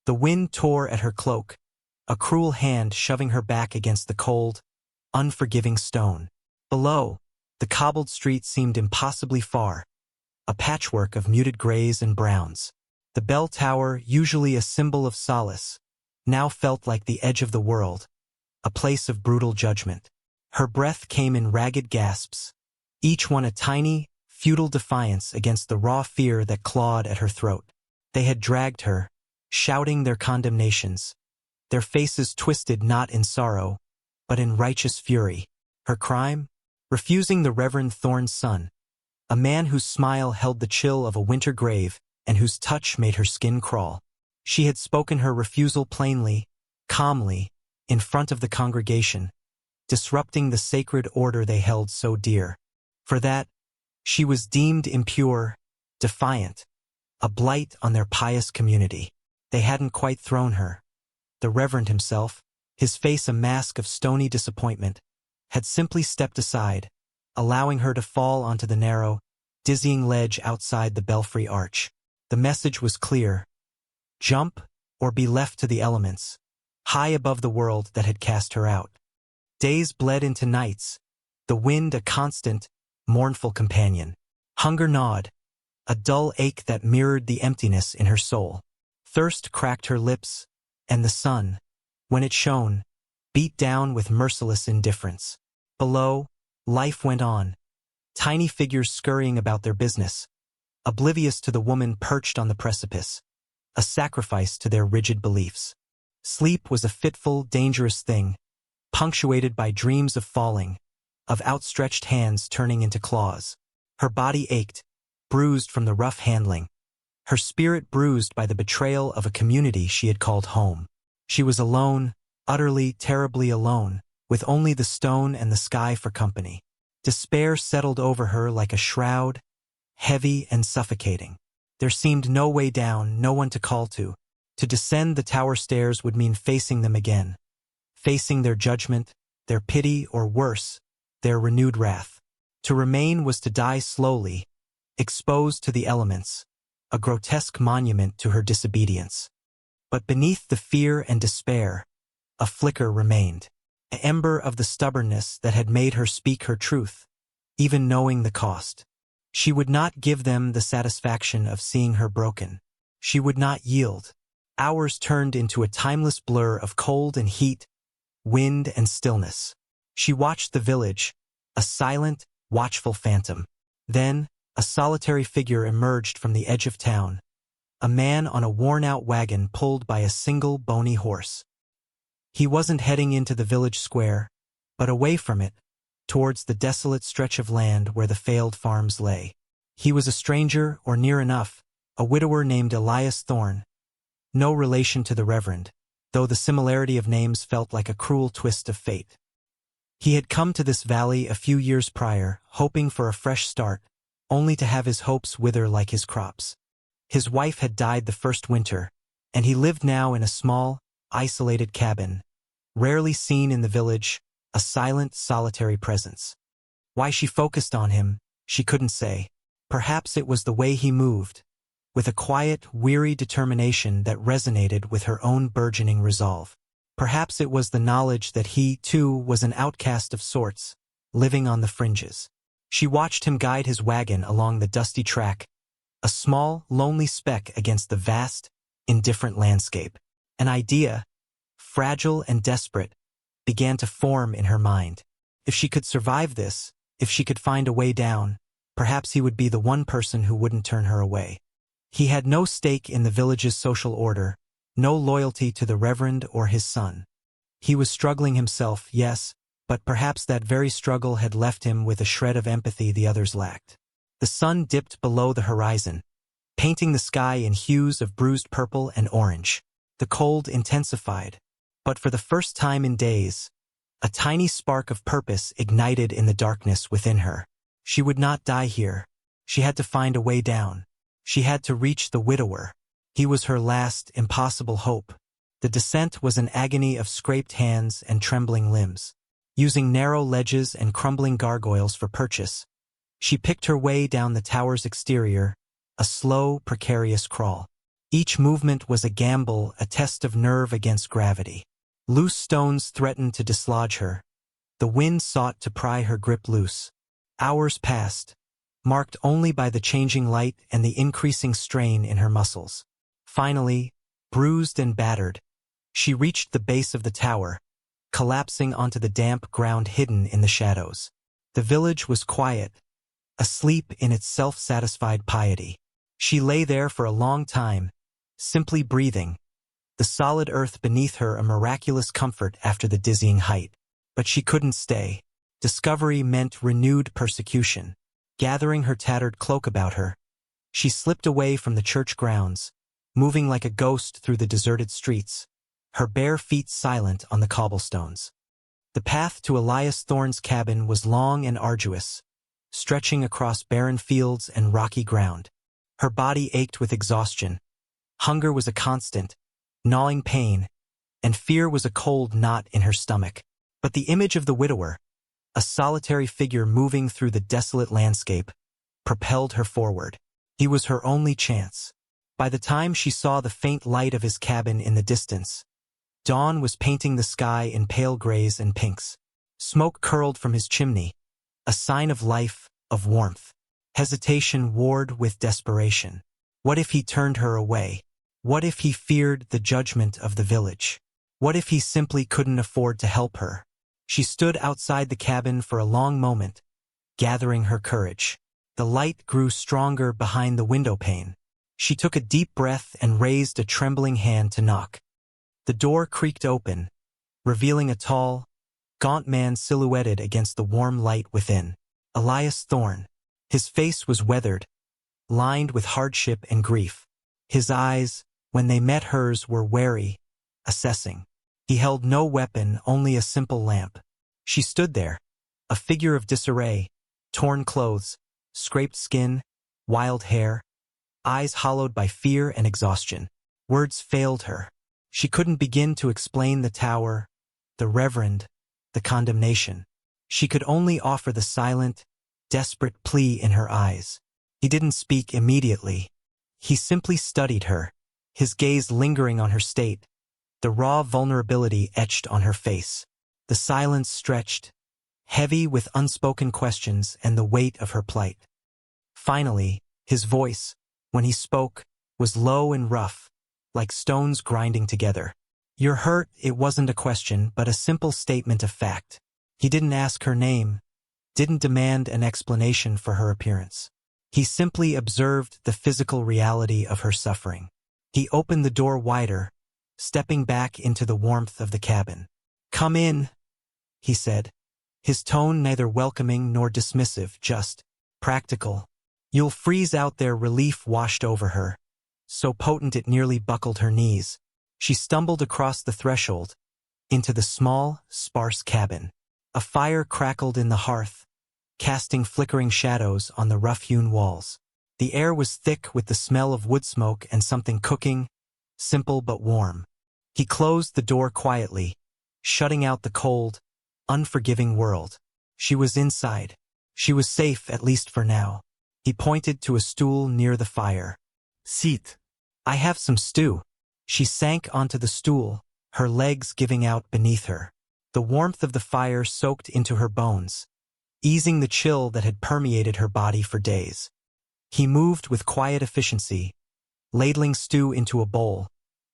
The wind tore at her cloak, a cruel hand shoving her back against the cold, unforgiving stone. Below, the cobbled street seemed impossibly far, a patchwork of muted grays and browns. The bell tower, usually a symbol of solace, now felt like the edge of the world, a place of brutal judgment. Her breath came in ragged gasps, each one a tiny, futile defiance against the raw fear that clawed at her throat. They had dragged her, shouting their condemnations, their faces twisted not in sorrow, but in righteous fury. Her crime? Refusing the Reverend Thorne's son, a man whose smile held the chill of a winter grave and whose touch made her skin crawl. She had spoken her refusal plainly, calmly, in front of the congregation, disrupting the sacred order they held so dear. For that, she was deemed impure, defiant, a blight on their pious community. They hadn't quite thrown her. The Reverend himself, his face a mask of stony disappointment, had simply stepped aside, allowing her to fall onto the narrow, dizzying ledge outside the belfry arch. The message was clear: jump or be left to the elements, high above the world that had cast her out. Days bled into nights, the wind a constant, mournful companion. Hunger gnawed, a dull ache that mirrored the emptiness in her soul. Thirst cracked her lips, and the sun, when it shone, beat down with merciless indifference. Below, life went on, tiny figures scurrying about their business, oblivious to the woman perched on the precipice, a sacrifice to their rigid beliefs. Sleep was a fitful, dangerous thing, punctuated by dreams of falling, of outstretched hands turning into claws. Her body ached, bruised from the rough handling, her spirit bruised by the betrayal of a community she had called home. She was alone, utterly, terribly alone, with only the stone and the sky for company. Despair settled over her like a shroud, heavy and suffocating. There seemed no way down, no one to call to. To descend the tower stairs would mean facing them again, facing their judgment, their pity, or worse, their renewed wrath. To remain was to die slowly, exposed to the elements, a grotesque monument to her disobedience. But beneath the fear and despair, a flicker remained, an ember of the stubbornness that had made her speak her truth, even knowing the cost. She would not give them the satisfaction of seeing her broken. She would not yield. Hours turned into a timeless blur of cold and heat, wind and stillness. She watched the village, a silent, watchful phantom. Then, a solitary figure emerged from the edge of town, a man on a worn-out wagon pulled by a single bony horse. He wasn't heading into the village square, but away from it, towards the desolate stretch of land where the failed farms lay. He was a stranger, or near enough, a widower named Elias Thorne. No relation to the Reverend, though the similarity of names felt like a cruel twist of fate. He had come to this valley a few years prior, hoping for a fresh start, only to have his hopes wither like his crops. His wife had died the first winter, and he lived now in a small, isolated cabin, rarely seen in the village, a silent, solitary presence. Why she focused on him, she couldn't say. Perhaps it was the way he moved, with a quiet, weary determination that resonated with her own burgeoning resolve. Perhaps it was the knowledge that he, too, was an outcast of sorts, living on the fringes. She watched him guide his wagon along the dusty track, a small, lonely speck against the vast, indifferent landscape. An idea, fragile and desperate, began to form in her mind. If she could survive this, if she could find a way down, perhaps he would be the one person who wouldn't turn her away. He had no stake in the village's social order, no loyalty to the Reverend or his son. He was struggling himself, yes, but perhaps that very struggle had left him with a shred of empathy the others lacked. The sun dipped below the horizon, painting the sky in hues of bruised purple and orange. The cold intensified, but for the first time in days, a tiny spark of purpose ignited in the darkness within her. She would not die here. She had to find a way down. She had to reach the widower. He was her last, impossible hope. The descent was an agony of scraped hands and trembling limbs. Using narrow ledges and crumbling gargoyles for purchase, she picked her way down the tower's exterior, a slow, precarious crawl. Each movement was a gamble, a test of nerve against gravity. Loose stones threatened to dislodge her. The wind sought to pry her grip loose. Hours passed, marked only by the changing light and the increasing strain in her muscles. Finally, bruised and battered, she reached the base of the tower, collapsing onto the damp ground hidden in the shadows. The village was quiet, asleep in its self-satisfied piety. She lay there for a long time, simply breathing, the solid earth beneath her a miraculous comfort after the dizzying height. But she couldn't stay. Discovery meant renewed persecution. Gathering her tattered cloak about her, she slipped away from the church grounds, moving like a ghost through the deserted streets, her bare feet silent on the cobblestones. The path to Elias Thorne's cabin was long and arduous, stretching across barren fields and rocky ground. Her body ached with exhaustion. Hunger was a constant, gnawing pain, and fear was a cold knot in her stomach. But the image of the widower, a solitary figure moving through the desolate landscape, propelled her forward. He was her only chance. By the time she saw the faint light of his cabin in the distance, dawn was painting the sky in pale grays and pinks. Smoke curled from his chimney, a sign of life, of warmth. Hesitation warred with desperation. What if he turned her away? What if he feared the judgment of the village? What if he simply couldn't afford to help her? She stood outside the cabin for a long moment, gathering her courage. The light grew stronger behind the windowpane. She took a deep breath and raised a trembling hand to knock. The door creaked open, revealing a tall, gaunt man silhouetted against the warm light within. Elias Thorne. His face was weathered, lined with hardship and grief. His eyes, when they met hers, were wary, assessing. He held no weapon, only a simple lamp. She stood there, a figure of disarray, torn clothes, scraped skin, wild hair, eyes hollowed by fear and exhaustion. Words failed her. She couldn't begin to explain the tower, the reverend, the condemnation. She could only offer the silent, desperate plea in her eyes. He didn't speak immediately. He simply studied her, his gaze lingering on her state, the raw vulnerability etched on her face. The silence stretched, heavy with unspoken questions and the weight of her plight. Finally, his voice, when he spoke, was low and rough, like stones grinding together. "You're hurt," it wasn't a question, but a simple statement of fact. He didn't ask her name, didn't demand an explanation for her appearance. He simply observed the physical reality of her suffering. He opened the door wider, stepping back into the warmth of the cabin. "Come in," he said, his tone neither welcoming nor dismissive, just practical. "You'll freeze out there." Relief washed over her, so potent it nearly buckled her knees. She stumbled across the threshold, into the small, sparse cabin. A fire crackled in the hearth, casting flickering shadows on the rough-hewn walls. The air was thick with the smell of wood smoke and something cooking, simple but warm. He closed the door quietly, shutting out the cold, unforgiving world. She was inside. She was safe, at least for now. He pointed to a stool near the fire. "Sit. I have some stew." She sank onto the stool, her legs giving out beneath her. The warmth of the fire soaked into her bones, easing the chill that had permeated her body for days. He moved with quiet efficiency, ladling stew into a bowl,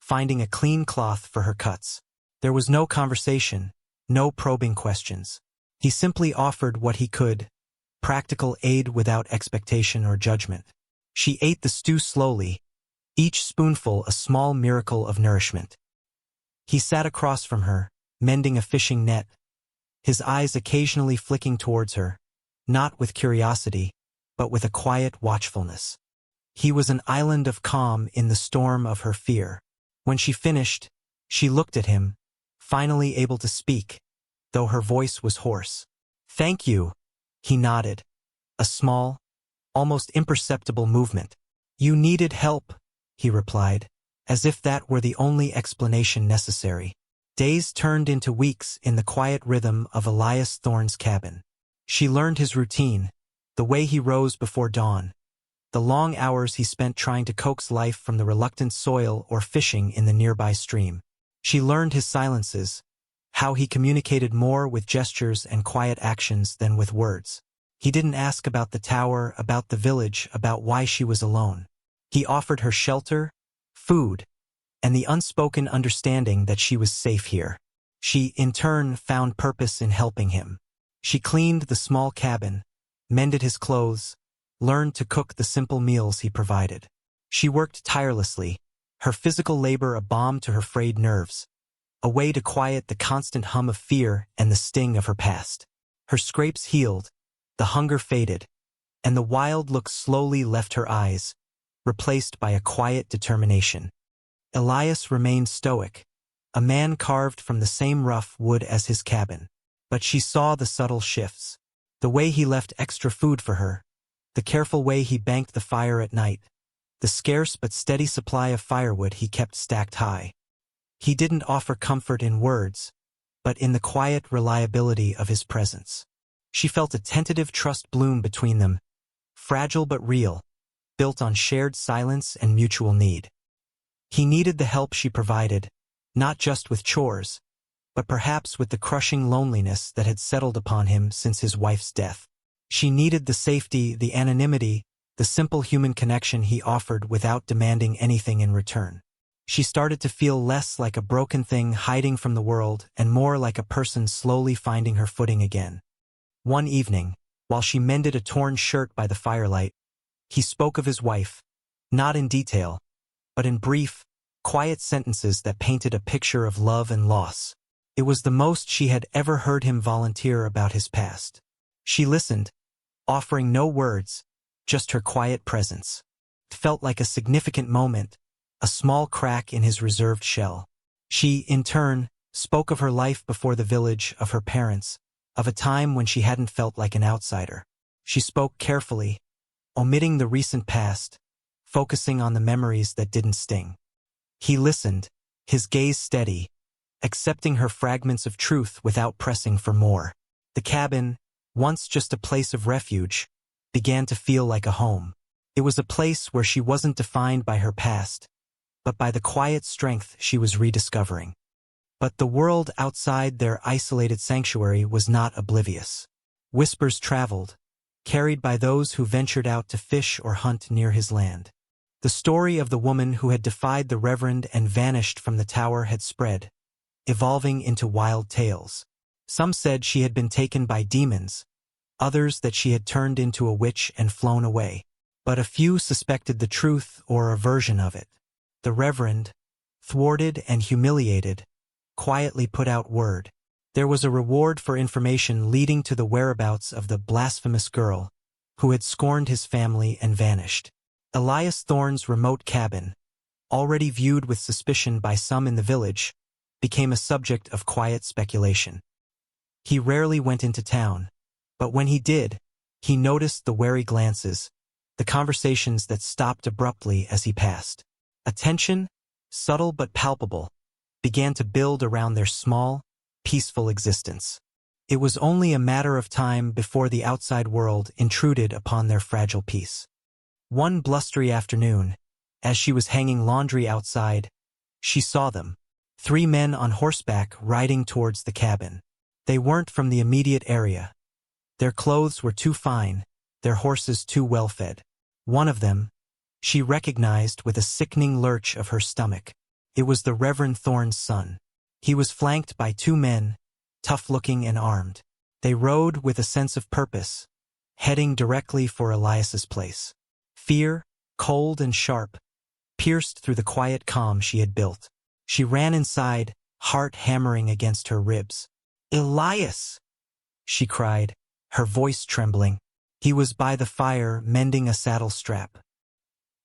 finding a clean cloth for her cuts. There was no conversation, no probing questions. He simply offered what he could, practical aid without expectation or judgment. She ate the stew slowly, each spoonful a small miracle of nourishment. He sat across from her, mending a fishing net, his eyes occasionally flicking towards her, not with curiosity, but with a quiet watchfulness. He was an island of calm in the storm of her fear. When she finished, she looked at him, finally able to speak, though her voice was hoarse. "Thank you," he nodded, a small, almost imperceptible movement. "You needed help," he replied, as if that were the only explanation necessary. Days turned into weeks in the quiet rhythm of Elias Thorne's cabin. She learned his routine, the way he rose before dawn, The long hours he spent trying to coax life from the reluctant soil or fishing in the nearby stream. She learned his silences, how he communicated more with gestures and quiet actions than with words. He didn't ask about the tower, about the village, about why she was alone. He offered her shelter, food, and the unspoken understanding that she was safe here. She, in turn, found purpose in helping him. She cleaned the small cabin, mended his clothes, learned to cook the simple meals he provided. She worked tirelessly, her physical labor a balm to her frayed nerves, a way to quiet the constant hum of fear and the sting of her past. Her scrapes healed, the hunger faded, and the wild look slowly left her eyes, replaced by a quiet determination. Elias remained stoic, a man carved from the same rough wood as his cabin. But she saw the subtle shifts. The way he left extra food for her, the careful way he banked the fire at night, the scarce but steady supply of firewood he kept stacked high. He didn't offer comfort in words, but in the quiet reliability of his presence. She felt a tentative trust bloom between them, fragile but real, built on shared silence and mutual need. He needed the help she provided, not just with chores, but perhaps with the crushing loneliness that had settled upon him since his wife's death. She needed the safety, the anonymity, the simple human connection he offered without demanding anything in return. She started to feel less like a broken thing hiding from the world and more like a person slowly finding her footing again. One evening, while she mended a torn shirt by the firelight, he spoke of his wife, not in detail, but in brief, quiet sentences that painted a picture of love and loss. It was the most she had ever heard him volunteer about his past. She listened, offering no words, just her quiet presence. It felt like a significant moment, a small crack in his reserved shell. She, in turn, spoke of her life before the village, of her parents, of a time when she hadn't felt like an outsider. She spoke carefully, omitting the recent past, focusing on the memories that didn't sting. He listened, his gaze steady, accepting her fragments of truth without pressing for more. The cabin, once just a place of refuge, began to feel like a home. It was a place where she wasn't defined by her past, but by the quiet strength she was rediscovering. But the world outside their isolated sanctuary was not oblivious. Whispers traveled, carried by those who ventured out to fish or hunt near his land. The story of the woman who had defied the reverend and vanished from the tower had spread, evolving into wild tales. Some said she had been taken by demons, others that she had turned into a witch and flown away. But a few suspected the truth or a version of it. The reverend, thwarted and humiliated, quietly put out word. There was a reward for information leading to the whereabouts of the blasphemous girl who had scorned his family and vanished. Elias Thorne's remote cabin, already viewed with suspicion by some in the village, became a subject of quiet speculation. He rarely went into town, but when he did, he noticed the wary glances, the conversations that stopped abruptly as he passed. A tension, subtle but palpable, began to build around their small, peaceful existence. It was only a matter of time before the outside world intruded upon their fragile peace. One blustery afternoon, as she was hanging laundry outside, she saw them, 3 men on horseback riding towards the cabin. They weren't from the immediate area. Their clothes were too fine, their horses too well-fed. One of them, she recognized with a sickening lurch of her stomach. It was the Reverend Thorne's son. He was flanked by 2 men, tough-looking and armed. They rode with a sense of purpose, heading directly for Elias's place. Fear, cold and sharp, pierced through the quiet calm she had built. She ran inside, heart hammering against her ribs. "Elias!" she cried, her voice trembling. He was by the fire, mending a saddle strap.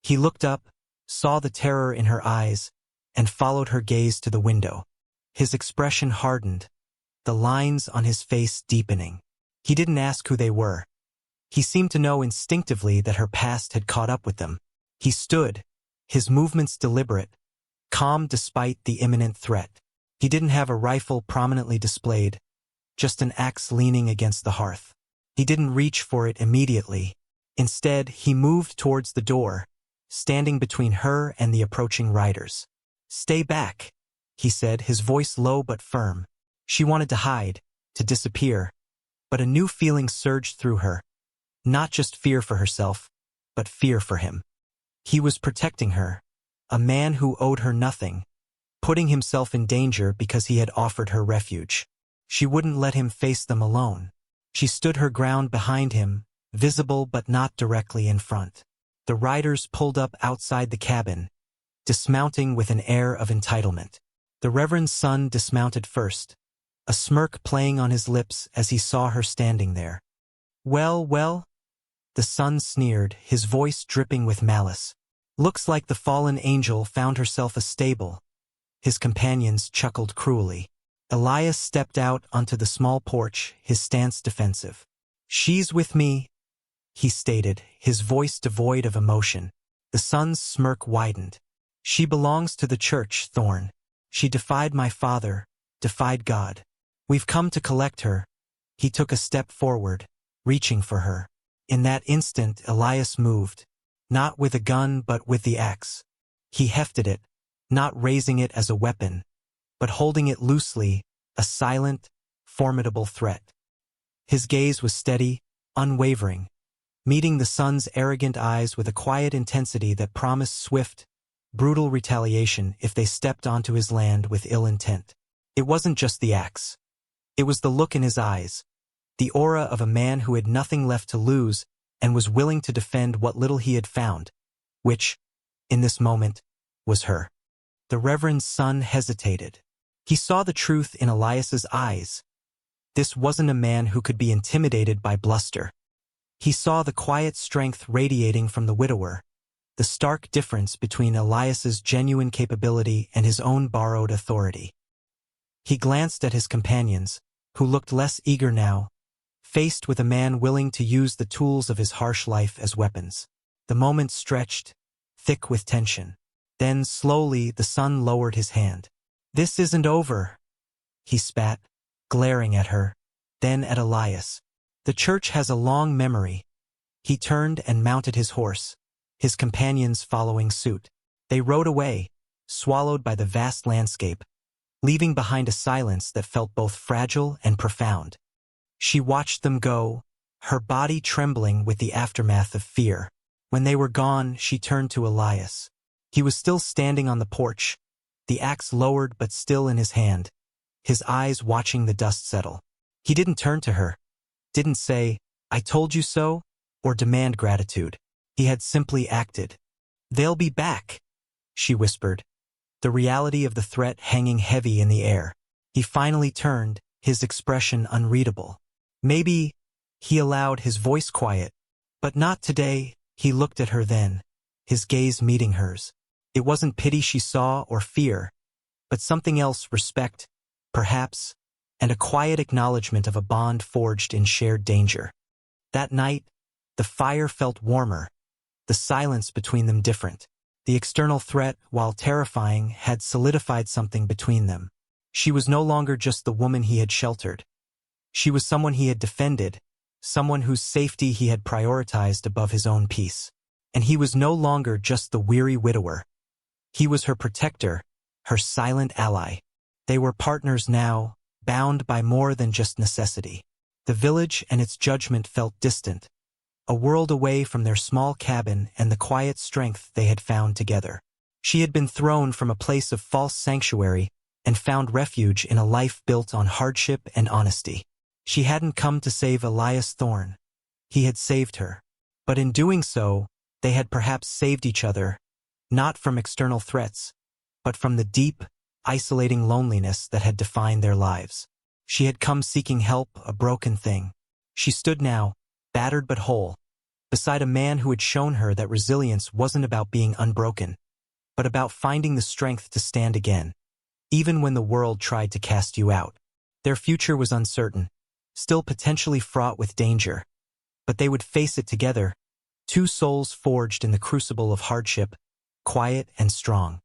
He looked up, saw the terror in her eyes, and followed her gaze to the window. His expression hardened, the lines on his face deepening. He didn't ask who they were. He seemed to know instinctively that her past had caught up with them. He stood, his movements deliberate, calm despite the imminent threat. He didn't have a rifle prominently displayed, just an axe leaning against the hearth. He didn't reach for it immediately, Instead, he moved towards the door, standing between her and the approaching riders. "Stay back," he said, his voice low but firm. She wanted to hide, to disappear, but a new feeling surged through her. Not just fear for herself, but fear for him. He was protecting her, a man who owed her nothing, putting himself in danger because he had offered her refuge. She wouldn't let him face them alone. She stood her ground behind him, visible but not directly in front. The riders pulled up outside the cabin, dismounting with an air of entitlement. The reverend's son dismounted first, a smirk playing on his lips as he saw her standing there. "Well, well," the son sneered, his voice dripping with malice. "Looks like the fallen angel found herself a stable." His companions chuckled cruelly. Elias stepped out onto the small porch, his stance defensive. "She's with me," he stated, his voice devoid of emotion. The son's smirk widened. "She belongs to the church, Thorn. She defied my father, defied God. We've come to collect her." He took a step forward, reaching for her. In that instant, Elias moved, not with a gun but with the axe. He hefted it, not raising it as a weapon, but holding it loosely, a silent, formidable threat. His gaze was steady, unwavering, meeting the son's arrogant eyes with a quiet intensity that promised swift, brutal retaliation if they stepped onto his land with ill intent. It wasn't just the axe. It was the look in his eyes, the aura of a man who had nothing left to lose and was willing to defend what little he had found, which, in this moment, was her. The reverend's son hesitated. He saw the truth in Elias's eyes. This wasn't a man who could be intimidated by bluster. He saw the quiet strength radiating from the widower, the stark difference between Elias's genuine capability and his own borrowed authority. He glanced at his companions, who looked less eager now, faced with a man willing to use the tools of his harsh life as weapons. The moment stretched, thick with tension. Then, slowly, the son lowered his hand. "This isn't over," he spat, glaring at her, then at Elias. "The church has a long memory." He turned and mounted his horse, his companions following suit. They rode away, swallowed by the vast landscape, leaving behind a silence that felt both fragile and profound. She watched them go, her body trembling with the aftermath of fear. When they were gone, she turned to Elias. He was still standing on the porch, the axe lowered but still in his hand, his eyes watching the dust settle. He didn't turn to her, didn't say, "I told you so," or demand gratitude. He had simply acted. "They'll be back," she whispered, the reality of the threat hanging heavy in the air. He finally turned, his expression unreadable. "Maybe," he allowed, his voice quiet, "but not today." He looked at her then, his gaze meeting hers. It wasn't pity she saw or fear, but something else, respect, perhaps, and a quiet acknowledgement of a bond forged in shared danger. That night, the fire felt warmer, the silence between them different. The external threat, while terrifying, had solidified something between them. She was no longer just the woman he had sheltered. She was someone he had defended, someone whose safety he had prioritized above his own peace. And he was no longer just the weary widower. He was her protector, her silent ally. They were partners now, bound by more than just necessity. The village and its judgment felt distant, a world away from their small cabin and the quiet strength they had found together. She had been thrown from a place of false sanctuary and found refuge in a life built on hardship and honesty. She hadn't come to save Elias Thorn. He had saved her. But in doing so, they had perhaps saved each other, not from external threats, but from the deep, isolating loneliness that had defined their lives. She had come seeking help, a broken thing. She stood now, battered but whole, beside a man who had shown her that resilience wasn't about being unbroken, but about finding the strength to stand again, even when the world tried to cast you out. Their future was uncertain, still potentially fraught with danger, but they would face it together, two souls forged in the crucible of hardship, quiet and strong.